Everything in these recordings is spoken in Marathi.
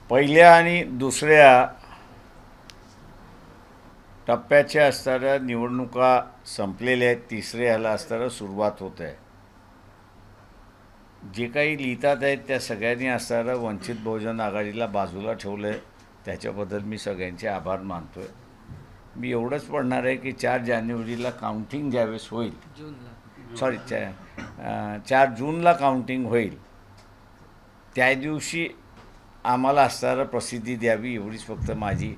पहिल्या आणि दुसऱ्या टप्प्याच्या असणाऱ्या निवडणुका संपलेल्या आहेत. तिसऱ्या ह्याला असणारा सुरुवात होत आहे. जे काही लिहितात आहेत त्या सगळ्यांनी असणारं वंचित बहुजन आघाडीला बाजूला ठेवलं आहे. त्याच्याबद्दल मी सगळ्यांचे आभार मानतो आहे. मी एवढंच पडणार आहे की 4 जानेवारीला काउंटिंग ज्यावेळेस होईल, सॉरी 4 जूनला काउंटिंग होईल, त्या दिवशी आम्हाला असणारं प्रसिद्धी द्यावी एवढीच फक्त माझी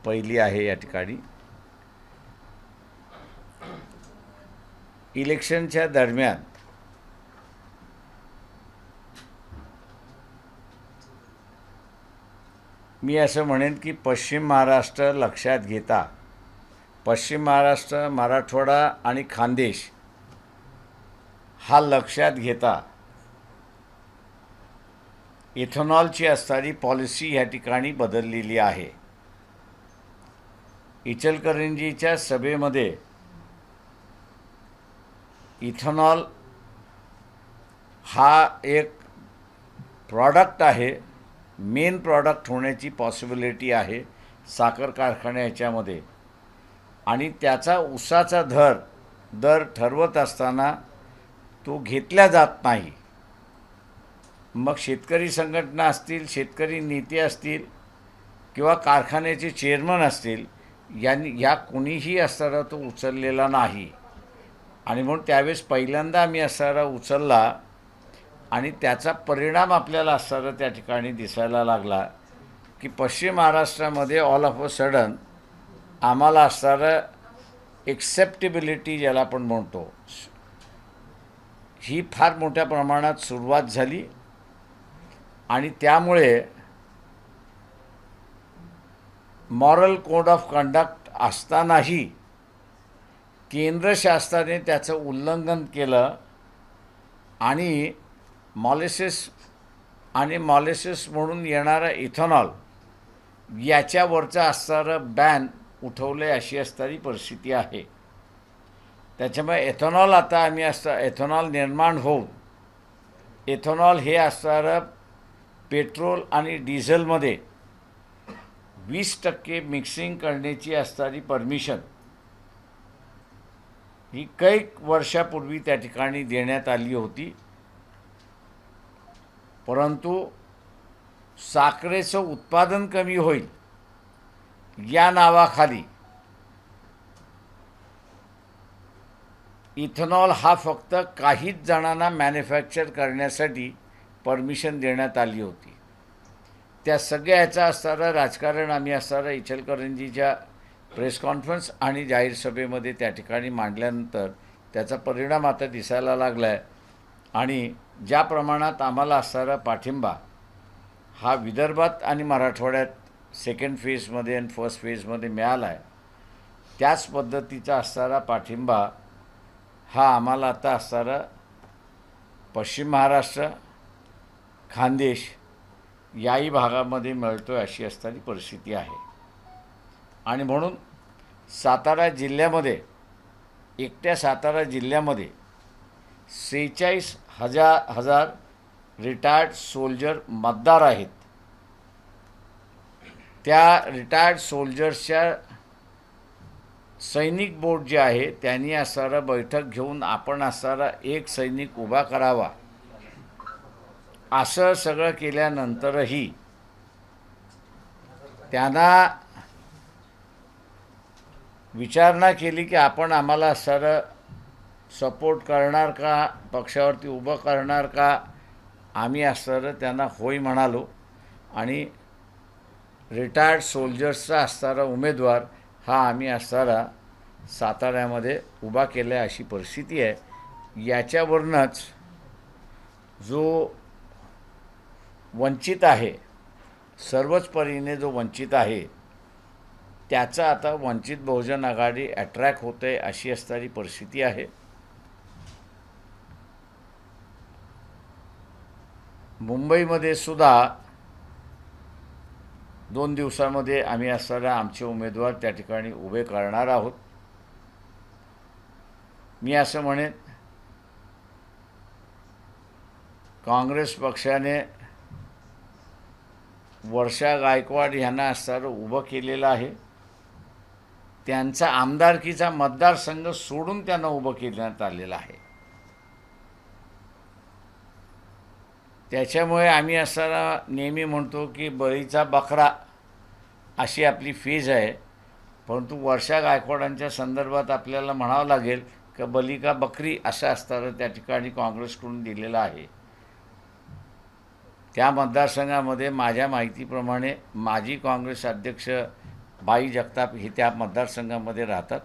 पहिली आहे. या ठिकाणी इलेक्शनच्या दरम्यान मी असं म्हणेन की पश्चिम महाराष्ट्र लक्षात घेता, पश्चिम महाराष्ट्र, मराठवाडा आणि खानदेश हा लक्षात घेता इथेनॉलची असणारी पॉलिसी ह्या ठिकाणी बदललेली आहे. इचलकरंजीच्या सभेमध्ये इथेनॉल हा एक प्रॉडक्ट आहे, मेन प्रॉडक्ट होण्याची पॉसिबिलिटी आहे साखर कारखान्या ह्याच्यामध्ये. आणि त्याचा ऊसाचा दर ठरवत असताना तो घेतला जात नाही. मग शेतकरी संघटना असतील, शेतकरी नेते असतील किंवा कारखान्याचे चेअरमन असतील, या कोणीही असणारा तो उचललेला नाही. आणि म्हणून त्यावेळेस पहिल्यांदा आम्ही असणारा उचलला आणि त्याचा परिणाम आपल्याला असणारा त्या ठिकाणी दिसायला लागला की पश्चिम महाराष्ट्रामध्ये ऑल ऑफ अ सडन आम्हाला असणारं एक्सेप्टेबिलिटी ज्याला आपण म्हणतो, ही फार मोठ्या प्रमाणात सुरुवात झाली. आणि त्यामुळे मॉरल कोड ऑफ कंडक्ट असतानाही केंद्र शासनाने त्याचं उल्लंघन केलं आणि मॉलिसेस म्हणून येणारा इथेनॉल याच्यावरचं असणारं बॅन उठवले अशी असणारी परिस्थिती आहे. त्याच्यामुळे एथेनॉल आता आम्ही एथेनॉल निर्माण होऊन एथेनॉल हे असणारं पेट्रोल आणि डिझेलमध्ये 20% मिक्सिंग करण्याची असणारी परमिशन ही कैक वर्षापूर्वी त्या ठिकाणी देण्यात आली होती. परंतु साखरेचं उत्पादन कमी होईल या नावाखाली इथेनॉल हा फक्त काहीच जणांना मॅन्युफॅक्चर करण्यासाठी परमिशन देण्यात आली होती. त्या सगळ्याचा असणारं राजकारण आम्ही असणारं इचलकरंजीच्या प्रेस कॉन्फरन्स आणि जाहीर सभेमध्ये त्या ठिकाणी मांडल्यानंतर त्याचा परिणाम आता दिसायला लागला आहे. आणि ज्या प्रमाणात आम्हाला असणारा पाठिंबा हा विदर्भात आणि मराठवाड्यात सेकंड फेजमध्ये आणि फर्स्ट फेजमध्ये मिळाला आहे, त्याच पद्धतीचा असणारा पाठिंबा हा आम्हाला आता असणारा पश्चिम महाराष्ट्र, खानदेश याही भागामध्ये मिळतो आहे अशी असणारी परिस्थिती आहे. आणि म्हणून सातारा जिल्ह्यामध्ये, एकट्या सातारा जिल्ह्यामध्ये 46,000 रिटायर्ड सोल्जर मतदार आहेत. त्या रिटायर्ड सोल्जर्सच्या सैनिक बोर्ड जे आहे त्यांनी असणारं बैठक घेऊन आपण असणारा एक सैनिक उभा करावा असं सगळं केल्यानंतरही त्यांना विचारणा केली की आपण आम्हाला असणारं सपोर्ट करणार का, पक्षावरती उभं करणार का. आम्ही असणारं त्यांना होय म्हणालो आणि रिटायर्ड सोल्जर्सचा असणारा उमेदवार हा आम्ही असणारा साताऱ्यामध्ये उभा केला आहे अशी परिस्थिती आहे. याच्यावरूनच जो वंचित आहे, सर्वच परीने जो वंचित आहे, त्याचा आता वंचित बहुजन आघाडी अट्रॅक्ट होते अशी असणारी परिस्थिती आहे. मुंबईमध्ये सुद्धा 2 दिवसामध्ये आम्ही असणारा आमचे उमेदवार त्या ठिकाणी उभे करणार आहोत. मी असं म्हणेन, काँग्रेस पक्षाने वर्षा गायकवाड यांना असणारं उभं केलेलं आहे. त्यांचा आमदारकीचा मतदारसंघ सोडून त्यांना उभं केण्यात आलेलं आहे. त्याच्यामुळे आम्ही असताना नेहमी म्हणतो की बळीचा बकरा अशी आपली फीज आहे. परंतु वर्षा गायकवाडांच्या संदर्भात आपल्याला म्हणावं लागेल की बली का बकरी असं असताना त्या ठिकाणी काँग्रेसकडून दिलेलं आहे. त्या मतदारसंघामध्ये माझ्या माहितीप्रमाणे माजी काँग्रेस अध्यक्ष बाई जगताप हे त्या मतदारसंघामध्ये राहतात.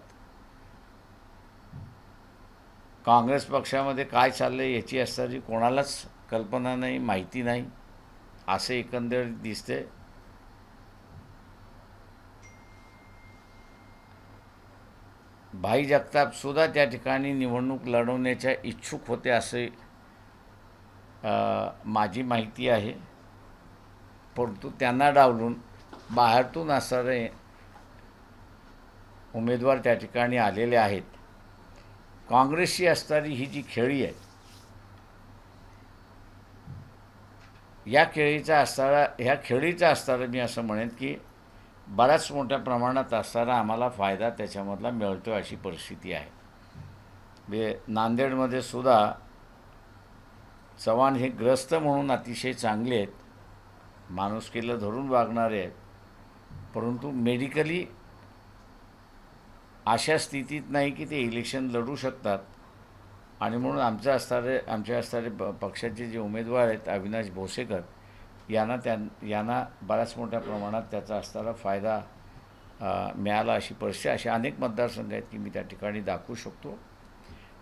काँग्रेस पक्षामध्ये काय चाललं आहे याची असणारी कोणालाच कल्पना नाही, माहिती नाही, असे एकंदरीत दिसते. भाई जगतापसुद्धा त्या ठिकाणी निवडणूक लढवण्याच्या इच्छुक होते असे माझी माहिती आहे. परंतु त्यांना डावलून बाहेरतून असणारे उमेदवार त्या ठिकाणी आलेले आहेत. काँग्रेसची असणारी ही जी खेळी आहे, ह्या खेळीचा असणारा मी असं म्हणेन की बऱ्याच मोठ्या प्रमाणात असणारा आम्हाला फायदा त्याच्यामधला मिळतो अशी परिस्थिती आहे. नांदेडमध्ये सुद्धा चव्हाण हे ग्रस्त म्हणून अतिशय चांगले आहेत, माणुसकीला धरून वागणारे आहेत. परंतु मेडिकली अशा स्थितीत नाही की ते इलेक्शन लढू शकतात. आणि म्हणून आमच्या असणारे पक्षाचे जे उमेदवार आहेत अविनाश भोसेकर यांना बऱ्याच मोठ्या प्रमाणात त्याचा असणारा फायदा मिळाला अशी परिस्थिती. असे अनेक मतदारसंघ आहेत की मी त्या ठिकाणी दाखवू शकतो.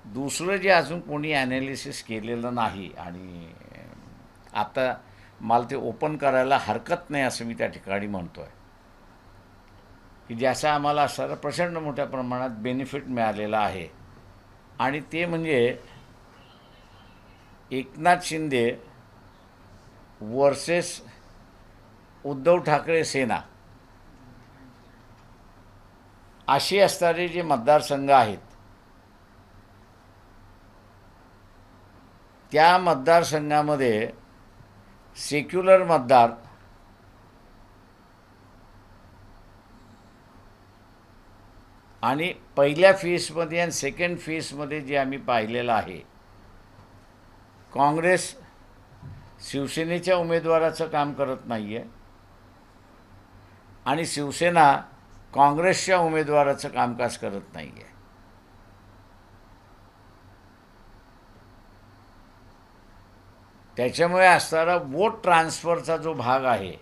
दुसरं जे अजून कोणी ॲनालिसिस केलेलं नाही आणि आता मला ते ओपन करायला हरकत नाही असं मी त्या ठिकाणी म्हणतो आहे की ज्याचा आम्हाला असणारा प्रचंड मोठ्या प्रमाणात बेनिफिट मिळालेला आहे. आणि ते म्हणजे एकनाथ शिंदे वर्सेस उद्धव ठाकरे सेना अशी असणारे जे मतदारसंघ आहेत, त्या मतदारसंघामध्ये सेक्युलर मतदार आणि पहिल्या फेजमध्ये आणि सेकंड फेजमध्ये जे आम्ही पाहिलेलं आहे, काँग्रेस शिवसेनेच्या उमेदवाराचं काम करत नाही आहे आणि शिवसेना काँग्रेसच्या उमेदवाराचं कामकाज करत नाही आहे. त्याच्यामुळे असणारा वोट ट्रान्सफरचा जो भाग आहे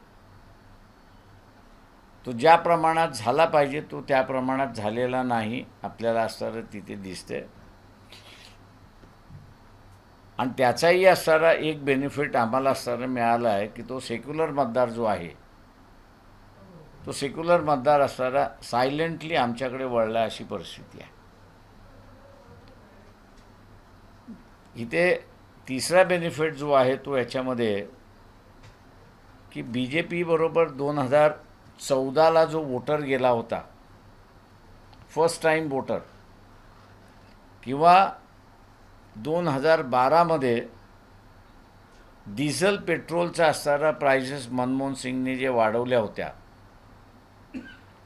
तो ज्या प्रमाणात झाला पाहिजे तो त्या प्रमाणात झालेला नाही आपल्याला असणारं तिथे दिसते. आणि त्याचाही असणारा एक बेनिफिट आम्हाला असणारा मिळाला आहे की तो सेक्युलर मतदार जो आहे तो सेक्युलर मतदार असणारा सायलेंटली आमच्याकडे वळला अशी परिस्थिती आहे. इथे तिसरा बेनिफिट जो आहे तो याच्यामध्ये की BJP बरोबर 2014ला जो वोटर गेला होता, फर्स्ट टाईम वोटर, किंवा 2012मध्ये डिझेल पेट्रोलचा असणारा प्राइसेस मनमोहन सिंगने जे वाढवल्या होत्या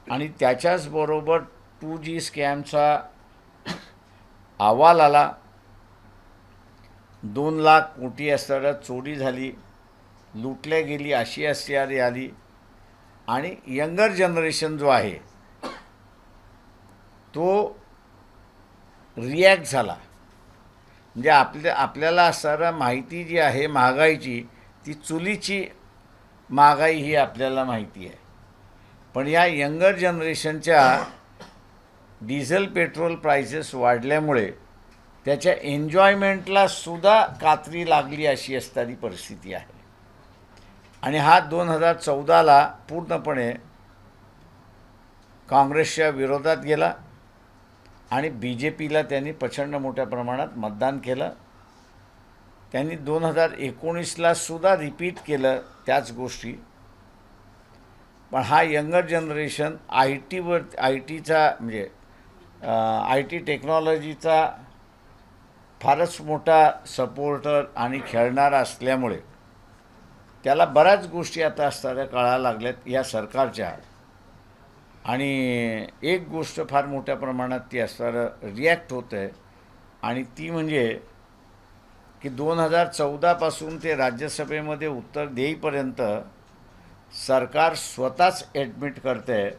आणि त्याच्याचबरोबर 2G स्कॅमचा अहवाल आला, 2 लाख कोटी असणारा चोरी झाली, लुटल्या गेली अशी असणारी आली. आणि यंगर जनरेशन जो आहे तो रिॲक्ट झाला. म्हणजे आपल्याला असणारा माहिती जी आहे महागाईची ती चुलीची महागाई ही आपल्याला माहिती आहे. पण या यंगर जनरेशनच्या डिझेल पेट्रोल प्राइसेस वाढल्यामुळे त्याच्या एन्जॉयमेंटला सुद्धा कात्री लागली अशी असणारी परिस्थिती आहे. आणि हा 2014ला पूर्णपणे काँग्रेसच्या विरोधात गेला आणि BJPला त्यांनी प्रचंड मोठ्या प्रमाणात मतदान केलं. त्यांनी 2019ला सुद्धा रिपीट केलं त्याच गोष्टी. पण हा यंगर जनरेशन IT टेक्नॉलॉजीचा फारच मोठा सपोर्टर आणि खेळणारा असल्यामुळे त्याला बऱ्याच गोष्टी आता असणाऱ्या कळायला लागल्यात या सरकारच्या. आणि एक गोष्ट फार मोठ्या प्रमाणात ती असणारं रिॲक्ट होतं आहे, आणि ती म्हणजे की 2014पासून ते राज्यसभेमध्ये उत्तर देईपर्यंत सरकार स्वतःच ॲडमिट करते आहे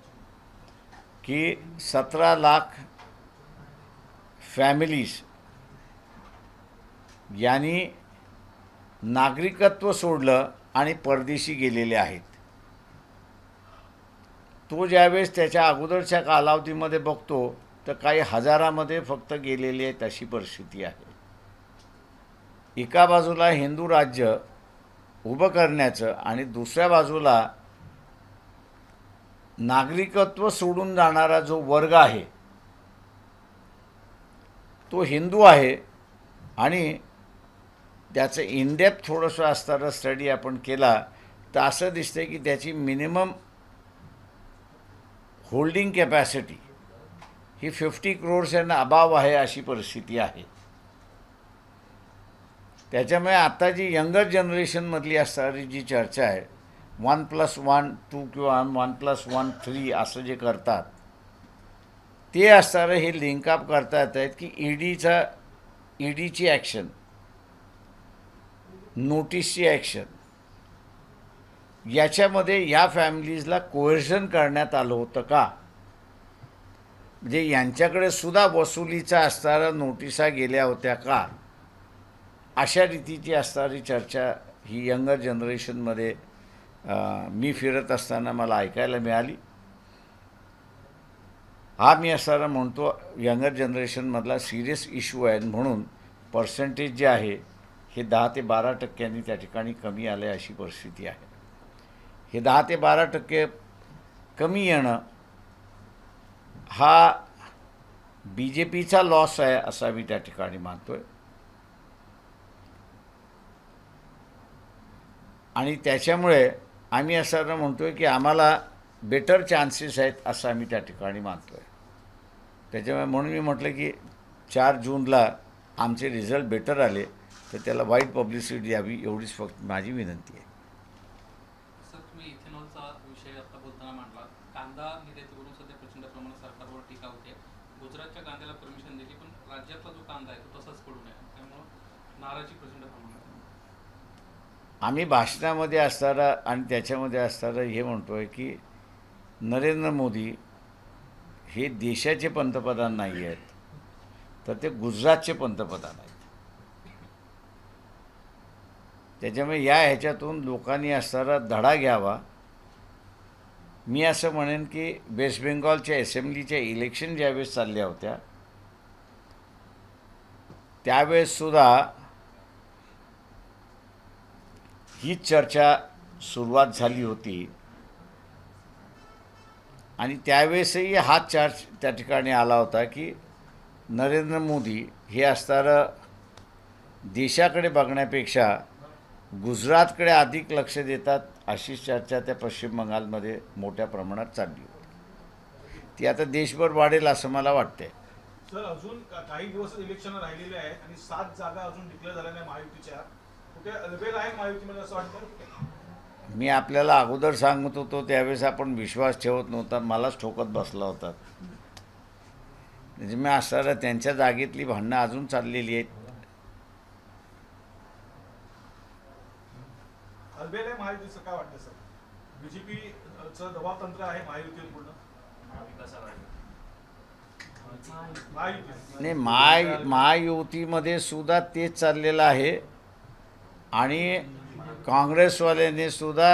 की 17 लाख फॅमिलीज यांनी नागरिकत्व सोडलं आणि परदेशी गेलेले आहेत. तो ज्यावेळेस त्याच्या अगोदरच्या कालावधीमध्ये बघतो तर काही हजारामध्ये फक्त गेलेले आहेत अशी परिस्थिती आहे. एका बाजूला हिंदू राज्य उभं करण्याचं आणि दुसऱ्या बाजूला नागरिकत्व सोडून जाणारा जो वर्ग आहे तो हिंदू आहे. आणि त्याचं इनडेप्थ थोडंसं असणारा स्टडी आपण केला तर असं दिसतं की त्याची मिनिमम होल्डिंग कॅपॅसिटी ही 50 crores अबाव आहे अशी परिस्थिती आहे. त्याच्यामुळे आता जी यंगर जनरेशनमधली असणारी जी चर्चा आहे 1+1 2 किंवा 1+1 3 असं जे करतात ते असणारं हे लिंकअप करता येत आहेत की ईडीची ॲक्शन, नोटीसची ॲक्शन, याच्यामध्ये या फॅमिलीजला कोएर्जन करण्यात आलं होतं का, म्हणजे यांच्याकडे सुद्धा वसुलीचा असणाऱ्या नोटिसा गेल्या होत्या का, अशा रीतीची असणारी चर्चा ही यंगर जनरेशनमध्ये मी फिरत असताना मला ऐकायला मिळाली. हा मी असताना म्हणतो यंगर जनरेशनमधला सिरियस इश्यू आहे, म्हणून पर्सेंटेज जे आहे हे 10 ते 12% त्या ठिकाणी कमी आले अशी परिस्थिती आहे. हे 10 ते 12% कमी येणं हा BJPचा लॉस आहे असा मी त्या ठिकाणी मानतो आहे. आणि त्याच्यामुळे आम्ही असं म्हणतो आहे की आम्हाला बेटर चान्सेस आहेत असं आम्ही त्या ठिकाणी मानतो आहे. त्याच्यामुळे म्हणून मी म्हटलं की 4 जूनला आमचे रिझल्ट बेटर आले तर त्याला वाईट पब्लिसिटी द्यावी एवढीच फक्त माझी विनंती आहे. सर, तुम्ही इथेनॉलचा विषय आता बोलताना मांडला. कांदा निर्यातीवरून सध्या प्रचंड प्रमाणात सरकारवर टीका होते. गुजरातच्या कांद्याला परमिशन दिली पण राज्यातला जो कांदा आहे तो तसाच पडून आहे, त्यामुळं नाराजी प्रचंड प्रमाणात. आम्ही भाषणामध्ये असताना आणि त्याच्यामध्ये असताना हे म्हणतो आहे की नरेंद्र मोदी हे देशाचे पंतप्रधान नाही आहेत तर ते गुजरातचे पंतप्रधान आहेत. त्याच्यामुळे या ह्याच्यातून लोकांनी असणारा धडा घ्यावा. मी असं म्हणेन की वेस्ट बेंगॉलच्या असेंब्लीच्या इलेक्शन ज्यावेळेस चालल्या होत्या त्यावेळेससुद्धा हीच चर्चा सुरुवात झाली होती आणि त्यावेळेसही हा चार्ज त्या ठिकाणी आला होता की नरेंद्र मोदी हे असणारं देशाकडे बघण्यापेक्षा गुजरातकडे अधिक लक्ष देतात अशी चर्चा त्या पश्चिम बंगालमध्ये मोठ्या प्रमाणात चालली होती. ती आता देशभर वाढेल असं मला वाटतंय. सर, अजून काही दिवस इलेक्शन राहिलेले आहेत आणि 7 जागा अजून डिक्लेअर झाल्या नाही महायुतीच्या. कुठे अलबेल आहे महायुतीमध्ये असं वाटतं? मी आपल्याला अगोदर सांगत होतो त्यावेळेस आपण विश्वास ठेवत नव्हता, मलाच ठोकत बसला होता. म्हणजे मी असणारा त्यांच्या जागेतली भांडणं अजून चाललेली आहेत. अलबेल आहे महायुतीचं, काय वाटतं सर? बीजेपीचं दबाव तंत्र आहे महायुतीवर पूर्ण? नाही, महायुतीमध्ये सुद्धा तेच चाललेलं आहे आणि काँग्रेसवाल्यांनी सुद्धा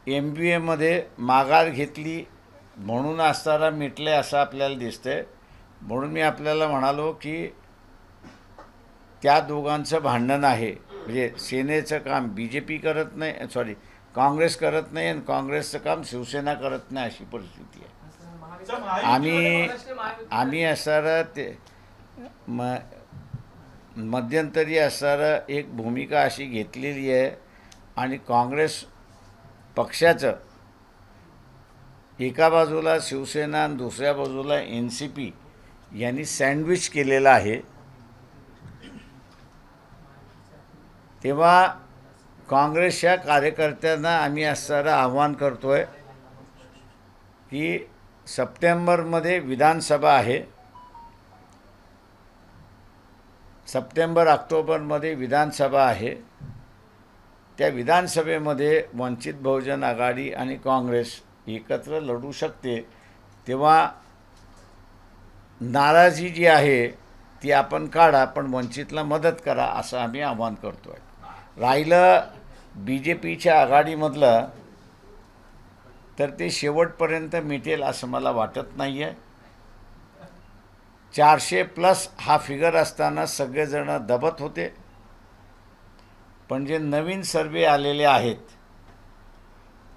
MBAमध्ये माघार घेतली म्हणून असताना मिटले असं आपल्याला दिसतंय. म्हणून मी आपल्याला म्हणालो की त्या दोघांचं भांडण आहे, म्हणजे सेनेचं काम BJP करत नाही, काँग्रेस करत नाही आणि काँग्रेसचं काम शिवसेना करत नाही अशी परिस्थिती आहे. आम्ही असणारं ते मध्यंतरी असणारं एक भूमिका अशी घेतलेली आहे आणि काँग्रेस पक्षाचं एका बाजूला शिवसेना आणि दुसऱ्या बाजूला NCP यांनी सँडविच केलेलं आहे. तेव्हा काँग्रेसच्या कार्यकर्त्यांना आम्ही असणारं आव्हान करतो आहे की सप्टेंबरमध्ये विधानसभा आहे, सप्टेंबर ऑक्टोबरमध्ये विधानसभा आहे. त्या विधानसभेमध्ये वंचित बहुजन आघाडी आणि काँग्रेस एकत्र लढू शकते. तेव्हा नाराजी जी आहे ती आपण काढा, पण वंचितला मदत करा असं आम्ही आवाहन करतो आहे. राहिलं BJPच्या आघाडीमधलं, तर ते शेवटपर्यंत मिटेल असं मला वाटत नाही आहे. 400+ हा फिगर असताना सगळेजण दबत होते, पण जे नवीन सर्वे आलेले आहेत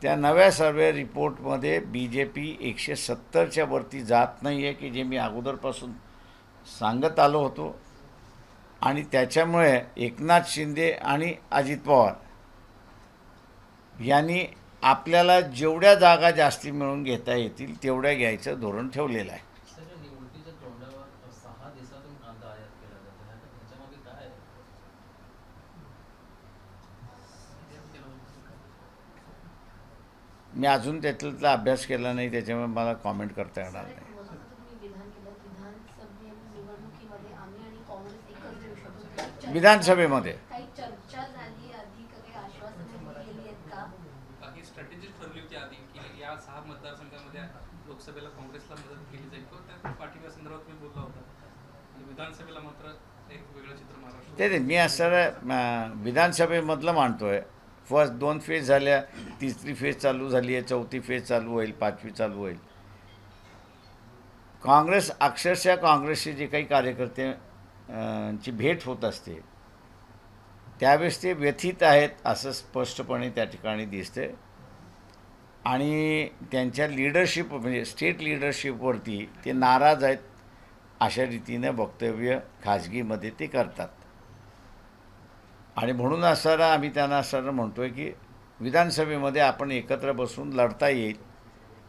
त्या नव्या सर्वे रिपोर्टमध्ये BJP 170च्या वरती जात नाही आहे, की जे मी अगोदरपासून सांगत आलो होतो. आणि त्याच्यामुळे एकनाथ शिंदे आणि अजित पवार यांनी आपल्याला जेवढ्या जागा जास्ती मिळून घेता येतील तेवढ्या घ्यायचं धोरण ठेवलेलं आहे. सर, निवडणुकीच्या तोंडावर 6 दिवसातून कांदा आयात केला जातो ना, तर त्याच्यामध्ये काय आहे? मी अजून त्यातला अभ्यास केला नाही, त्याच्यामुळे मला कॉमेंट करता येणार नाही. तुम्ही विधान केलं विधानसभे निवडणुकीमध्ये आम्ही आणि काँग्रेस एकत्र येऊ शकतो. विधानसभेमध्ये काही चर्चा झाली, आधी काही आश्वासने दिली आहेत का? बाकी स्ट्रॅटेजी ठरली होती आधी की या 6 मतदारसंघामध्ये लोकसभेला काँग्रेसला मदत केली जाईल, तो त्या पाठिंब्यासंदर्भात मी बोलला होता. आणि विधानसभेला मात्र एक वेगळं चित्र महाराष्ट्र. ते मी असं विधानसभेमधलं मानतो आहे. फर्स्ट 2 फेज झाल्या, 3री फेज चालू झाली आहे, 4थी फेज चालू होईल, 5वी चालू होईल. काँग्रेस अक्षरशः काँग्रेसचे जे काही कार्यकर्ते ची भेट होत असते त्यावेळेस ते व्यथित आहेत असं स्पष्टपणे त्या ठिकाणी दिसते. आणि त्यांच्या लिडरशिप म्हणजे स्टेट लिडरशिपवरती ते नाराज आहेत अशा रीतीने वक्तव्य खाजगीमध्ये ते करतात. आणि म्हणून असणारा आम्ही त्यांना असणारं म्हणतो आहे की विधानसभेमध्ये आपण एकत्र बसून लढता येईल,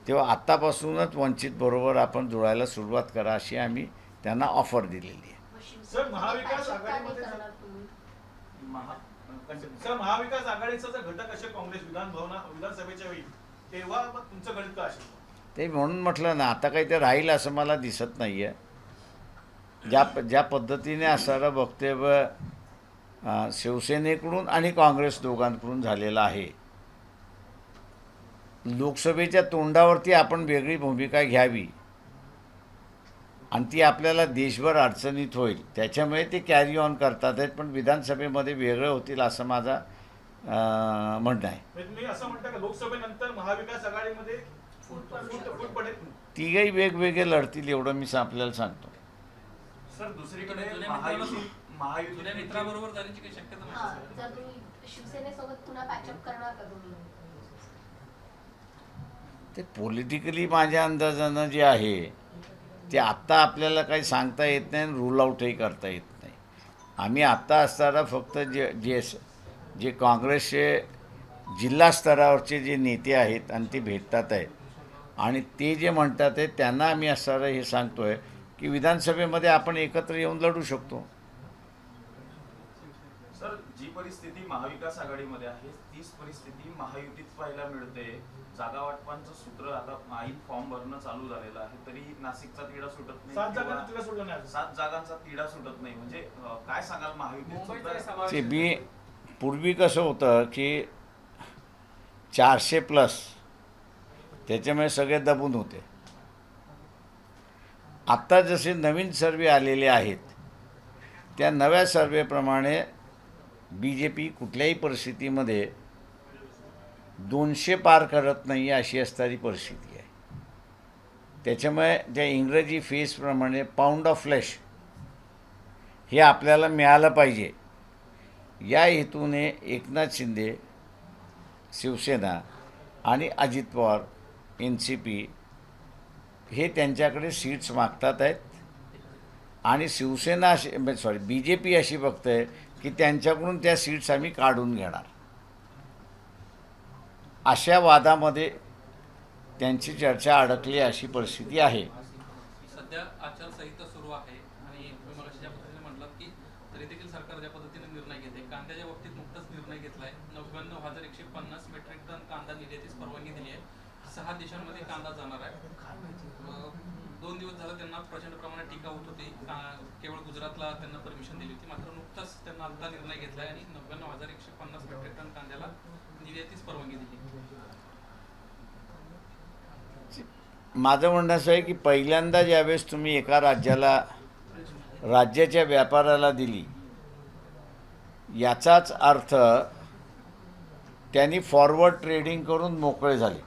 तेव्हा आत्तापासूनच वंचितबरोबर आपण जुळायला सुरुवात करा अशी आम्ही त्यांना ऑफर दिलेली आहे. सर, महाविकास आघाडीमध्ये करणार तुम्ही? सर, महाविकास आघाडीचा जर घटक असेल काँग्रेस विधानसभेच्या वेळी, तेव्हा मग तुमचं गणित काय असेल? ते म्हणून म्हटलं ना, आता काही ते राहील असं मला दिसत नाही आहे. ज्या पद्धतीने असणारं वक्तव्य शिवसेनेकडून आणि काँग्रेस दोघांकडून झालेलं आहे, लोकसभेच्या तोंडावरती आपण वेगळी भूमिका घ्यावी आणि ती आपल्याला देशभर अडचणीत होईल, त्याच्यामुळे ते कॅरी ऑन करतात आहेत. पण विधानसभेमध्ये वेगळं होतील असं माझा म्हणणं आहे. म्हणजे तुम्ही असं म्हणता का लोकसभेनंतर महाविकास आघाडीमध्ये फूट पडेल? तिघही वेगवेगळे लढतील एवढं मी आपल्याला सांगतो. सर, दुसरीकडे जुन्या मित्राबरोबर जाण्याची काही शक्यता हा, नाही. जर तुम्ही शिवसेनेसोबत पुन्हा पॅचअप करणार का तुम्ही? ते पॉलिटिकली माझ्या अंदाजानं जे आहे ते आत्ता आपल्याला काही सांगता येत नाही आणि रूल आऊटही करता येत नाही. आम्ही आत्ता असताना फक्त जे काँग्रेसचे जिल्हा स्तरावरचे जे नेते आहेत आणि ते भेटतात आहेत आणि ते जे म्हणतात आहे त्यांना आम्ही असताना हे सांगतो आहे की विधानसभेमध्ये आपण एकत्र येऊन लढू शकतो. सर, जी परिस्थिती महाविकास आघाडीमध्ये आहे तीच परिस्थिती महायुतीत पाहायला मिळते. जागा वाटपांचं सूत्र आता ऐन फॉर्म भरणं चालू झालेलं आहे, तरी नाशिकचा तिढा सुटत नाही. 7 जागांचा तिढा सुटला नाही. 7 जागांचा तिढा सुटत नाही. म्हणजे काय सांगाल महायुतीत? ते मी पूर्वी कसं होतं की 400+ त्याच्यामुळे सगळे दबून होते. आत्ता जसे नवीन सर्वे आलेले आहेत त्या नव्या सर्वेप्रमाणे BJP कुठल्याही परिस्थितीमध्ये 200 पार करत नाही अशी असणारी परिस्थिती आहे. त्याच्यामुळे त्या इंग्रजी फेसप्रमाणे पाऊंड ऑफ फ्लेश हे आपल्याला मिळालं पाहिजे या हेतूने एकनाथ शिंदे शिवसेना आणि अजित पवार NCP हे त्यांच्याकडे सीट्स मागतात आहेत. आणि शिवसेना BJP अशी बघते की त्यांच्याकडून त्या सीट्स आम्ही काढून घेणार. अशा वादामध्ये त्यांची चर्चा अडकली अशी परिस्थिती आहे. सध्या आचारसंहिता सुरू आहे आणि तुम्ही मगाशी ज्या पद्धतीने म्हटलात की तरी देखील सरकार ज्या पद्धतीने निर्णय घेते, कांद्याच्या बाबतीत नुकताच निर्णय निर्णय घेतलाय. 99,150 मेट्रिक टन कांदा निर्यातीस परवानगी दिली आहे. 6 देशांमध्ये कांदा जाणार आहे. 2 दिवस झालं त्यांना प्रचंड प्रमाणात टीका होत होती. केवळ गुजरातला त्यांना परमिशन दिली होती. मात्र नुकताच त्यांना आता निर्णय घेतलाय आणि 99,150 मेट्रिक टन कांद्याला निर्यातीस परवानगी दिली. माझं म्हणणं असं आहे की पहिल्यांदा ज्यावेळेस तुम्ही एका राज्याच्या व्यापाराला दिली, याचाच अर्थ त्यांनी फॉरवर्ड ट्रेडिंग करून मोकळे झाले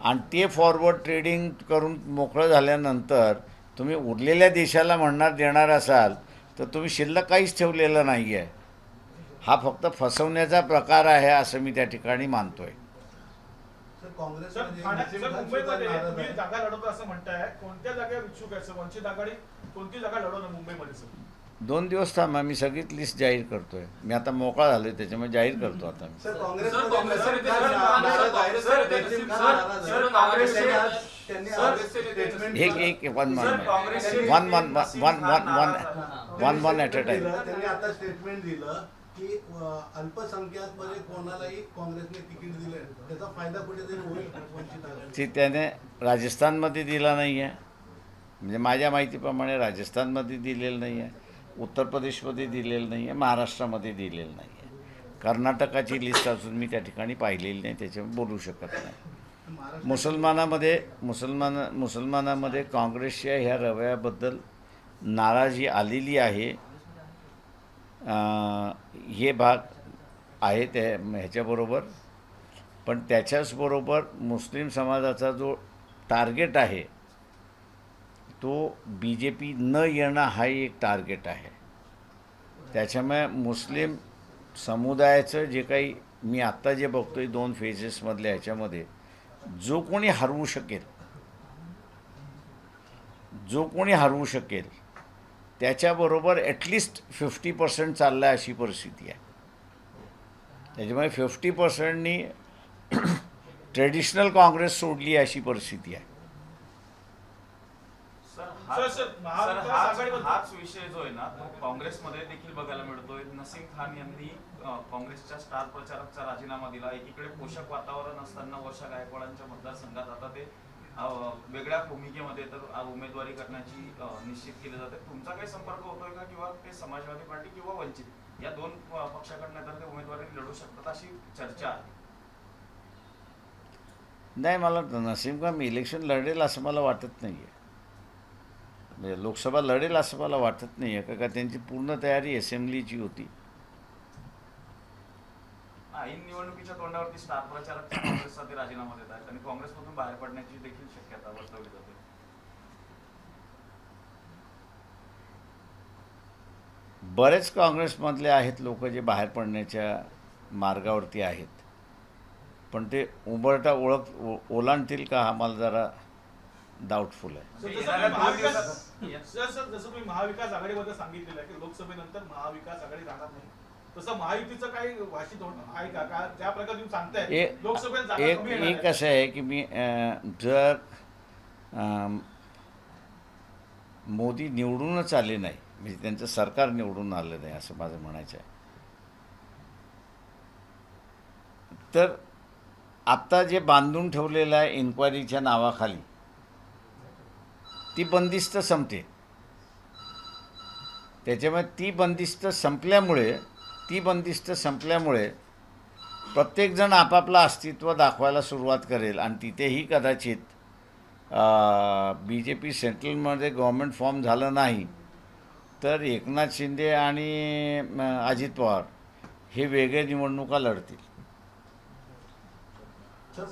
आणि ते फॉरवर्ड ट्रेडिंग करून मोकळं झाल्यानंतर तुम्ही उरलेल्या देशाला देणार असाल तर तुम्ही शिल्लक काहीच ठेवलेलं नाही आहे. हा फक्त फसवण्याचा प्रकार आहे असं मी त्या ठिकाणी मानतोय. सर मुंबईमध्ये तुम्ही जागा लढवता असं म्हणताय, कोणत्या जागेवर इच्छुक आहे सर? वंचित आघाडी कोणती जागा लढवणार मुंबईमध्ये सर? 2 दिवस थांबा, मी सगळीच लिस्ट जाहीर करतोय. मी आता मोकळा झालोय त्याच्यामुळे जाहीर करतो आता मी. एक वन ॲट अ टाइम. त्यांनी आता स्टेटमेंट दिलं की अल्पसंख्याक मध्ये कोणालाही काँग्रेसने तिकीट दिले, त्याचा फायदा कुठेतरी होईल वंचित. ती त्याने राजस्थानमध्ये दिला नाही आहे, म्हणजे माझ्या माहितीप्रमाणे राजस्थानमध्ये दिलेलं नाही आहे, उत्तर प्रदेशमध्ये दिलेलं नाही आहे, महाराष्ट्रामध्ये दिलेलं नाही आहे. कर्नाटकाची लिस्ट अजून मी त्या ठिकाणी पाहिलेली नाही, त्याच्यामुळे बोलू शकत नाही. मुसलमानामध्ये काँग्रेसच्या ह्या रवैयाबद्दल नाराजी आलेली आहे. हे भाग आहे त्या ह्याच्याबरोबर, पण त्याच्याचबरोबर मुस्लिम समाजाचा जो टार्गेट आहे तो BJP न येणं हा एक टार्गेट आहे. त्याच्यामुळे मुस्लिम समुदायाचं जे काही मी आत्ता जे बघतोय 2 फेजेसमधल्या ह्याच्यामध्ये जो कोणी हरवू शकेल त्याच्याबरोबर ॲटलिस्ट 50% चालला अशी परिस्थिती आहे. त्याच्यामुळे 50%नी ट्रेडिशनल काँग्रेस सोडली अशी परिस्थिती आहे. हाच विषय जो आहे ना तो काँग्रेसमध्ये देखील बघायला मिळतोय. नसीम खान यांनी काँग्रेसच्या स्टार प्रचारकचा राजीनामा दिला. एकीकडे पोषक वातावरण असताना वर्षा गायकवाडांच्या मतदारसंघात आता ते वेगळ्या भूमिकेमध्ये तर उमेदवारी करण्याची निश्चित केली जाते. तुमचा काही संपर्क होतोय का, किंवा ते समाजवादी पार्टी किंवा वंचित या 2 पक्षाकडनं तर ते उमेदवारी लढू शकतात अशी चर्चा आहे? नाही, मला नसीम खान इलेक्शन लढेल असं मला वाटत नाही आहे. म्हणजे लोकसभा लढेल असं मला वाटत नाही आहे, का त्यांची पूर्ण तयारी असेंब्लीची होती. ऐन निवडणुकीच्या तोंडावरती स्टार प्रचारक काँग्रेसचा ते राजीनामा देत आहेत आणि काँग्रेसमधून बाहेर पडण्याची देखील शक्यता वर्तवली जाते. बरेच काँग्रेसमधले आहेत लोक जे बाहेर पडण्याच्या मार्गावरती आहेत, पण ते उंबरठा ओलांडतील का हा मला जरा डाऊटफुल आहे. जसं तुम्ही महाविकास आघाडीबद्दल सांगितलेलं आहे की लोकसभेनंतर महाविकास आघाडी राहणार नाही, तसं महायुतीचं काही भाषित आहे का? ज्या प्रकारे तुम्ही सांगताय लोकसभेत जागा कमी येणार एक असं आहे की मी जर मोदी निवडूनच आले नाही, म्हणजे त्यांचं सरकार निवडून आलं नाही असं माझं म्हणायचं आहे, तर आत्ता जे बांधून ठेवलेलं आहे इन्क्वायरीच्या नावाखाली ती बंदिस्त संपते. त्याच्यामुळे ती बंदिस्त संपल्यामुळे प्रत्येकजण आपापलं अस्तित्व दाखवायला सुरुवात करेल आणि तिथेही कदाचित BJP सेंट्रलमध्ये गव्हर्मेंट फॉर्म झालं नाही तर एकनाथ शिंदे आणि अजित पवार हे वेगळे निवडणुका लढतील. सर,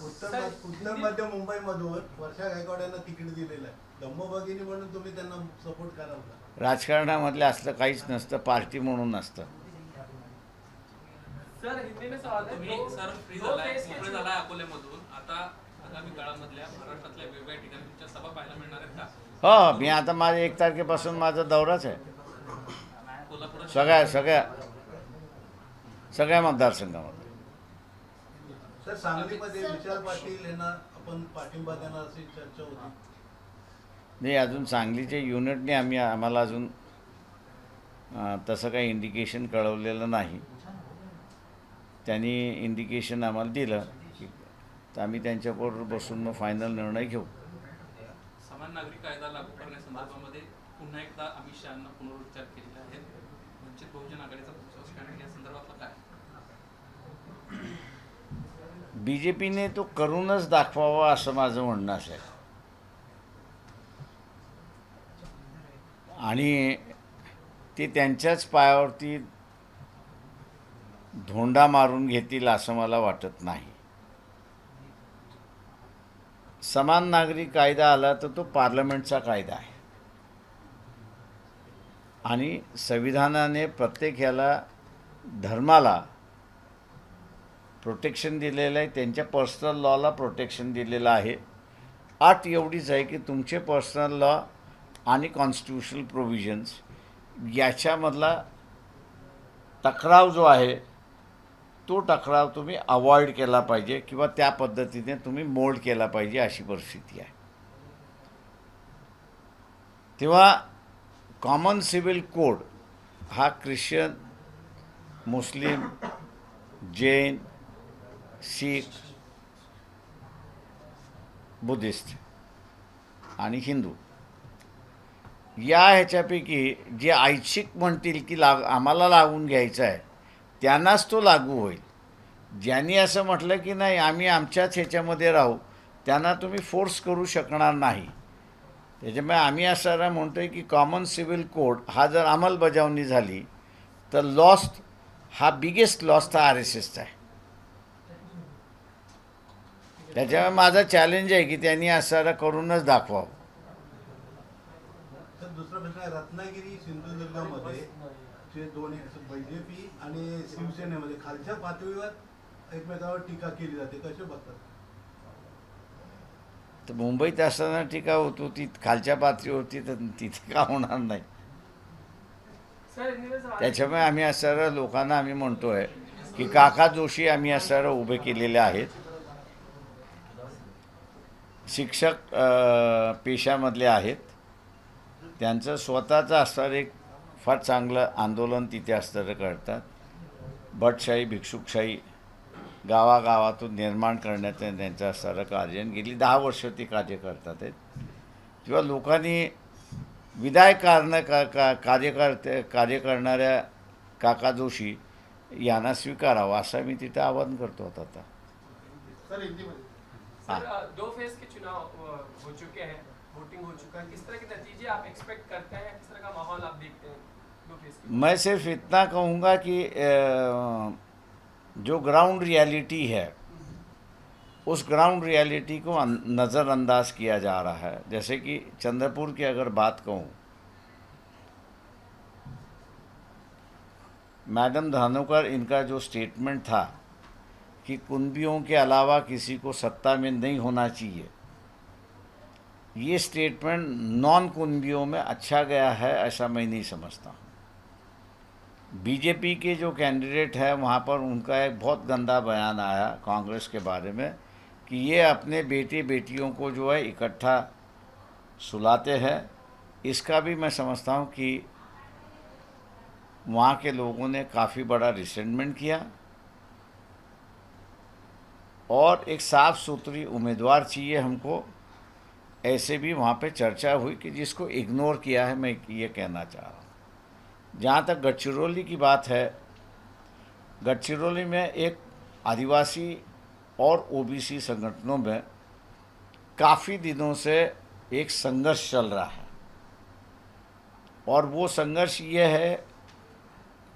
उत्तर मध्य मुंबईमधून वर्षा गायकवाड यांना तिकीट दिलेलं आहे. धम्मभगिनी म्हणून तुम्ही त्यांना सपोर्ट कराल का? राजकारणामधलं असलं काहीच नसतं, पार्टी म्हणून नसतं. सर हिंदी में सवाल है. तुम्ही सर फ्री मोकळे झालाय अकोल्यामधून, आता आगामी काळामधल्या महाराष्ट्रातल्या वेगवेगळ्या ठिकाणी तुमच्या सभा पाहायला मिळणार आहेत का? हो, मी आता माझ्या 1 तारखेपासून माझा दौराच आहे कोल्हापूर सगळ्या मतदारसंघामध्ये. सर, सांगलीमध्ये विशाल पाटील यांना आपण पाठिंबा देणार अशी चर्चा होती. नाही, अजून सांगलीच्या युनिटने आम्हाला अजून तसं काही इंडिकेशन कळवलेलं नाही. त्यांनी इंडिकेशन आम्हाला दिलं की तर आम्ही त्यांच्याबरोबर बसून मग फायनल निर्णय घेऊ. समान नागरिक कायदा लागू करण्यासंदर्भामध्ये पुन्हा एकदा अमित शहांना पुनरुच्चार केलेले आहेत. वंचित बहुजन आघाडीचा पुढचा स्टँड या संदर्भातला काय? BJPने तो करूनच दाखवावा असं माझं म्हणणं आहे. आणि ते त्यांच्याच पायावरती धोंडा मारून घेतील असं मला वाटत नाही. समान नागरिक कायदा आला तर तो पार्लमेंटचा कायदा आहे आणि संविधानाने प्रत्येक ह्याला धर्माला प्रोटेक्शन दिलेलं आहे, त्यांच्या पर्सनल लॉला प्रोटेक्शन दिलेलं आहे. अट एवढीच आहे की तुमचे पर्सनल लॉ आणि कॉन्स्टिट्यूशनल प्रोव्हिजन्स याच्यामधला टकराव जो आहे तो टकराव तुम्ही अवॉइड केला पाहिजे किंवा त्या पद्धतीने तुम्ही मोल्ड केला पाहिजे अशी परिस्थिती आहे. तेव्हा कॉमन सिव्हिल कोड हा ख्रिश्चन, मुस्लिम, जैन, शीख, बुद्धिस्ट आणि हिंदू या ह्याच्यापैकी जे ऐच्छिक म्हणतील की आम्हाला लागून घ्यायचं आहे त्यांनाच तो लागू होईल. ज्यांनी असं म्हटलं की नाही आम्ही आमच्याच ह्याच्यामध्ये राहू त्यांना तुम्ही फोर्स करू शकणार नाही. त्याच्यामुळे आम्ही असं म्हणतो आहे की कॉमन सिव्हिल कोड हा जर अंमलबजावणी झाली तर लॉस्ट हा बिगेस्ट लॉस तर RSSचा आहे. त्याच्यामुळे माझा चॅलेंज आहे की त्यांनी असं करूनच दाखवावं. तर दुसरा प्रश्न आहे, रत्नागिरी सिंधुदुर्गामध्ये जे दोन्ही BJP आणि शिवसेनेमध्ये खालच्या पातळीवर एकमेकावर टीका केली जाते, कसे बघतात? तर मुंबईत असताना टीका होत होती, खालच्या पातळीवरती तर तिथे का होणार नाही. त्याच्यामुळे आम्ही असं लोकांना आम्ही म्हणतो आहे की काका जोशी आम्ही असं उभे केलेले आहेत. शिक्षक पेशामधले आहेत, त्यांचं स्वतःचं असणारं एक फार चांगलं आंदोलन तिथे असणारं करतात. भटशाही, भिक्षुकशाही गावागावातून निर्माण करण्याचं त्यांचं असणारं कार्य गेली 10 वर्ष ते कार्य करतात आहेत. तेव्हा लोकांनी विधायक कार्य करणाऱ्या काका जोशी यांना स्वीकारावं असं मी तिथं आवाहन करतो आता. सर हिंदीमध्ये सर 2 फेज के चुनाव हो चुके हैं, वोटिंग हो चुका है, किस तरह के नतीजे आप एक्सपेक्ट करते हैं, किस तरह का माहौल आप देखते हैं 2 फेज के? मैं सिर्फ इतना कहूँगा कि जो ग्राउंड रियलिटी है उस ग्राउंड रियलिटी को नज़रअंदाज किया जा रहा है. जैसे कि चंद्रपुर की अगर बात कहूँ, मैडम धानोकर इनका जो स्टेटमेंट था कि कुंबियों के अलावा किसी को सत्ता में नहीं होना चाहिए, ये स्टेटमेंट नॉन कुंबियों में अच्छा गया है ऐसा मैं नहीं समझता. BJP के जो कैंडिडेट है वहाँ पर उनका एक बहुत गंदा बयान आया कांग्रेस के बारे में कि ये अपने बेटे बेटियों को जो है इकट्ठा सुलाते हैं. इसका भी मैं समझता हूँ कि वहाँ के लोगों ने काफ़ी बड़ा रिसेंटमेंट किया और एक साफ़ सुथरी उम्मीदवार चाहिए हमको, ऐसे भी वहाँ पे चर्चा हुई कि जिसको इग्नोर किया है, मैं ये कहना चाह रहा हूँ. जहाँ तक गढ़चिरौली की बात है, गढ़चिरौली में एक आदिवासी और OBC संगठनों में काफ़ी दिनों से एक संघर्ष चल रहा है और वो संघर्ष ये है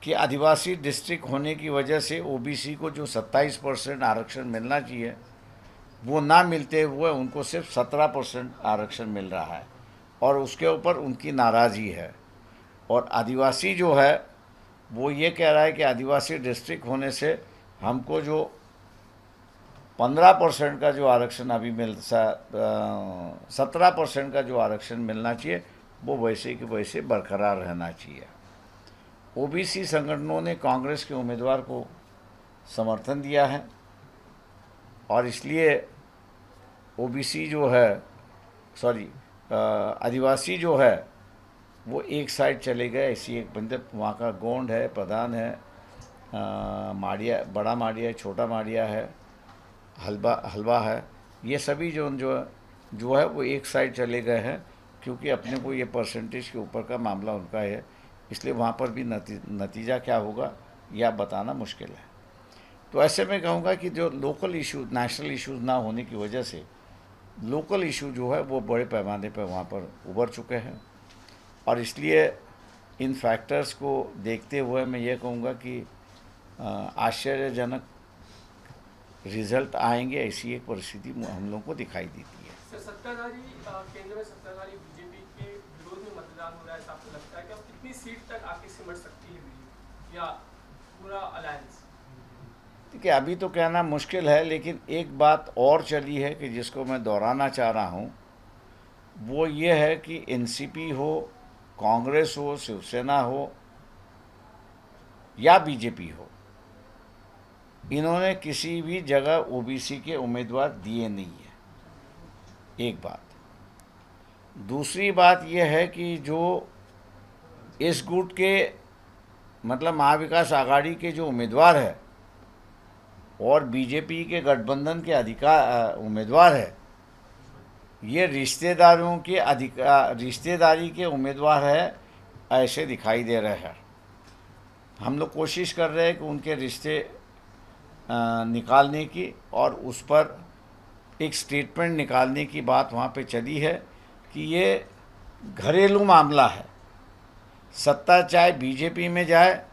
कि आदिवासी डिस्ट्रिक्ट होने की वजह से OBC को जो 27% आरक्षण मिलना चाहिए वो ना मिलते हुए उनको सिर्फ 17% आरक्षण मिल रहा है और उसके ऊपर उनकी नाराज़गी है. और आदिवासी जो है वो ये कह रहा है कि आदिवासी डिस्ट्रिक्ट होने से हमको जो 15% का जो आरक्षण अभी 17% का जो आरक्षण मिलना चाहिए वो वैसे कि वैसे बरकरार रहना चाहिए. OBC संगठनों ने कांग्रेस के उम्मीदवार को समर्थन दिया है और इसलिए OBC जो है आदिवासी जो है वो एक साइड चले गए. ऐसी एक बंदे वहाँ का गोंड है, प्रधान है, माड़िया, बड़ा माड़िया, छोटा माड़िया है, हलवा है, ये सभी जो है वो एक साइड चले गए हैं, क्योंकि अपने को ये परसेंटेज के ऊपर का मामला उनका है, इसलिए वहाँ पर भी नतीजा क्या होगा यह बताना मुश्किल है। तो ऐसे में कहूँगा कि जो लोकल इशू, नेशनल इश्यूज ना होने की वजह से लोकल इशू जो है वो बड़े पैमाने पर वहाँ पर उभर चुके हैं, और इसलिए इन फैक्टर्स को देखते हुए मैं ये कहूँगा कि आश्चर्यजनक रिजल्ट आएंगे, ऐसी एक परिस्थिति हम लोगों को दिखाई देती है। सर, सत्ताधारी केंद्र में सत्ताधारी बीजेपी के विरोध में मतदान हो रहा है, आपको लगता है कि अब कितनी सीट तक आके सिमट सकती है बीजेपी या पूरा अलायंस? देखिए, अभी तो कहना मुश्किल है, लेकिन एक बात और चली है कि जिसको मैं दोहराना चाह रहा हूँ, वो ये है कि एनसीपी हो, कांग्रेस हो, शिवसेना हो या बीजेपी हो, इन्होंने किसी भी जगह ओबीसी के उम्मीदवार दिए नहीं है, एक बात। दूसरी बात यह है कि जो इस गुट के मतलब महाविकास आघाड़ी के जो उम्मीदवार है और बीजेपी के गठबंधन के उम्मीदवार है, ये रिश्तेदारी के उम्मीदवार है, ऐसे दिखाई दे रहे हैं। हम लोग कोशिश कर रहे हैं कि उनके रिश्ते निकालने की, और उस पर एक स्टेटमेंट निकालने की बात वहाँ पे चली है कि ये घरेलू मामला है, सत्ता चाहे बीजेपी में जाए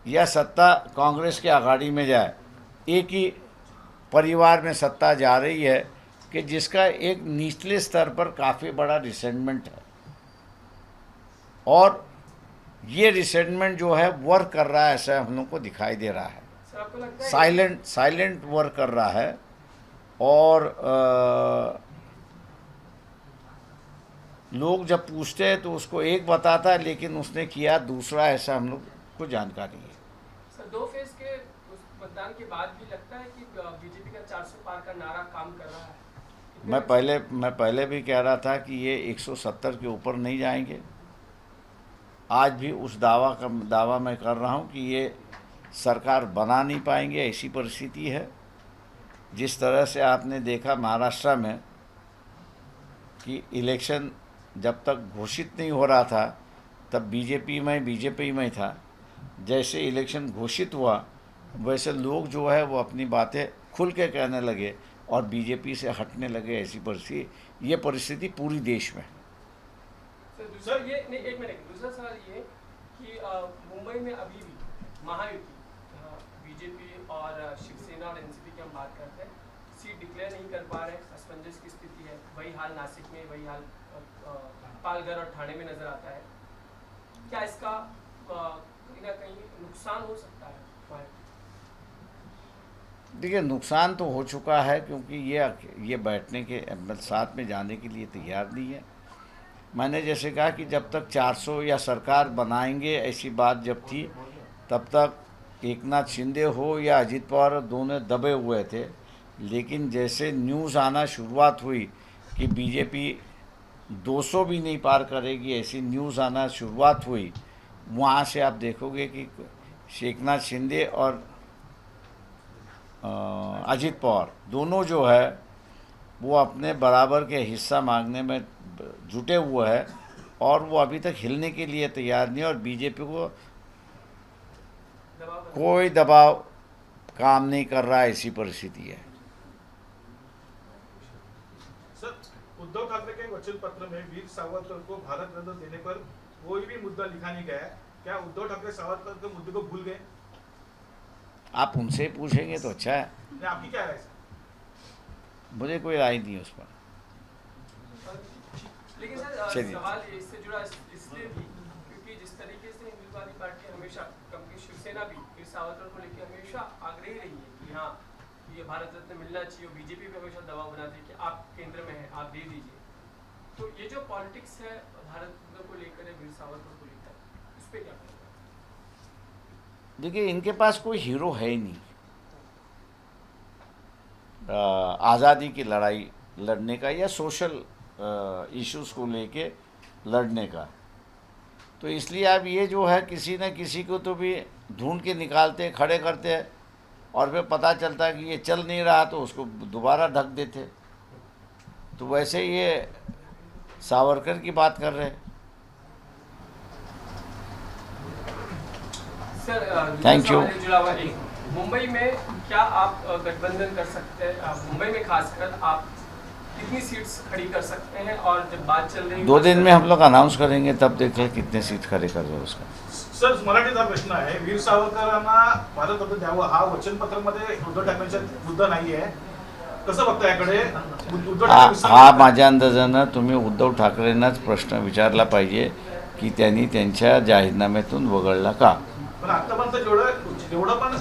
या सत्ता कांग्रेस के आघाड़ी में जाए, एक ही परिवार में सत्ता जा रही है, कि जिसका एक निचले स्तर पर काफ़ी बड़ा रिसेंटमेंट है, और ये रिसेंटमेंट जो है वर्क कर रहा है, ऐसा हम लोग को दिखाई दे रहा है। सर, आपको लगता है साइलेंट वर्क कर रहा है, और लोग जब पूछते हैं तो उसको एक बताता है, लेकिन उसने किया दूसरा, ऐसा हम लोग को जानकारी है। सर, 2 फेज के उस मतदान के बाद भी लगता है कि बीजेपी का 400 पार का नारा काम कर रहा है? मैं पहले भी कह रहा था कि ये 170 के ऊपर नहीं जाएंगे। आज भी उस दावा मैं कर रहा हूँ कि ये सरकार बना नहीं पाएंगे, ऐसी परिस्थिति है। जिस तरह से आपने देखा महाराष्ट्र में कि इलेक्शन जब तक घोषित नहीं हो रहा था तब बीजेपी में था, जैसे इलेक्शन घोषित हुआ वैसे लोग जो है वो अपनी बातें खुल के कहने लगे और बीजेपी से हटने लगे, ऐसी परिस्थिति पूरी देश में। सर, ये नहीं, एक मिनट, दूसरा सवाल ये कि मुंबई में अभी भी महायुति, बीजेपी और शिवसेना और एनसीपी की हम बात करते हैं, सीट डिक्लेयर नहीं कर पा रहे, असमंजस की स्थिति है। वही हाल नासिक में, वही हाल पालघर और ठाणे में नजर आता है। क्या इसका कहीं ना कहीं नुकसान हो सकता है? देखिए, नुकसान तो हो चुका है, क्योंकि ये बैठने के साथ में जाने के लिए तैयार नहीं है। मैंने जैसे कहा कि जब तक 400 या सरकार बनाएंगे ऐसी बात जब थी, तब तक एकनाथ शिंदे हो या अजित पवार दोनों दबे हुए थे। लेकिन जैसे न्यूज़ आना शुरुआत हुई कि बीजेपी 200 भी नहीं पार करेगी, ऐसी न्यूज़ आना शुरुआत हुई, वहाँ से आप देखोगे कि एकनाथ शिंदे और अजित पवार दोनों जो है वो अपने बराबर के हिस्सा मांगने में जुटे हुए हैं, और वो अभी तक हिलने के लिए तैयार नहीं, और बीजेपी को कोई दबाव काम नहीं कर रहा है, ऐसी परिस्थिति है। सर, उद्धव ठाकरे के वचन पत्र में वीर सावरकर को भारत रत्न देने पर कोई भी मुद्दा लिखा नहीं गया है। क्या उद्धव ठाकरे सावरकर के मुद्दे को भूल गए? आप उनसे पूछेंगे तो अच्छा है, आपकी क्या राय है? मुझे कोई राय नहीं है उस पर। लेकिन सर, चलिए। सवाल इससे जुड़ा इसलिए भी क्योंकि जिस तरीके से हिंदुत्ववादी पार्टी हमेशा, क्योंकि शिवसेना भी वीर सावरकर को लेकर हमेशा आग्रही रही है कि हाँ ये भारत रत्न मिलना चाहिए, और बीजेपी भी हमेशा दबाव बनाती है कि आप केंद्र में हैं, आप दे दीजिए। तो ये जो पॉलिटिक्स है भारत रत्न को लेकर है, वीर सावरकर को लेकर, उस पर क्या कहेंगे? देखिए, इनके पास कोई हीरो है ही नहीं आज़ादी की लड़ाई लड़ने का या सोशल इश्यूज़ को लेके लड़ने का। तो इसलिए अब ये जो है किसी न किसी को तो भी ढूंढ के निकालते, खड़े करते हैं, और फिर पता चलता है कि ये चल नहीं रहा तो उसको दोबारा ढक देते। तो वैसे ये सावरकर की बात कर रहे हैं। Sir Thank you. सवाल जुड़ा हुआ एक, मुंबई में क्या आप गठबंधन कर सकते हैं? मुंबई में खासकर आप कितनी सीट्स खड़ी कर सकते हैं? और जब बात चल रही 2 दिन में हम लोग अनाउंस करेंगे, तब देखें कितने सीट खड़े कर रहे हैं उसका। सर मराठीचा प्रश्न आहे, वीर सावरकरांना भारतरत्न द्यावं हा वचनपत्रामध्ये उद्धव ठाकरेंचा मुद्दा नाहीये, कसं बघता याकडे? उद्धव ठाकरे हा माझ्या अंदाजानं तुम्ही उद्धव ठाकरेंनाच प्रश्न विचारला पाहिजे की त्यांनी त्यांच्या जाहीरनाम्यातून वगळला का. पण आतापर्यंत जेवढं पण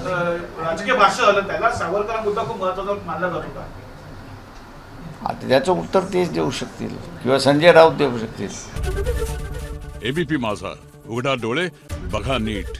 राजकीय भाष्य झालं त्याला सावरकर मुद्दा खूप महत्त्वाचा मानला जात होता. आता त्याचं उत्तर तेच देऊ शकतील किंवा संजय राऊत देऊ शकतील. एबीपी माझा, उघडा डोळे बघा नीट.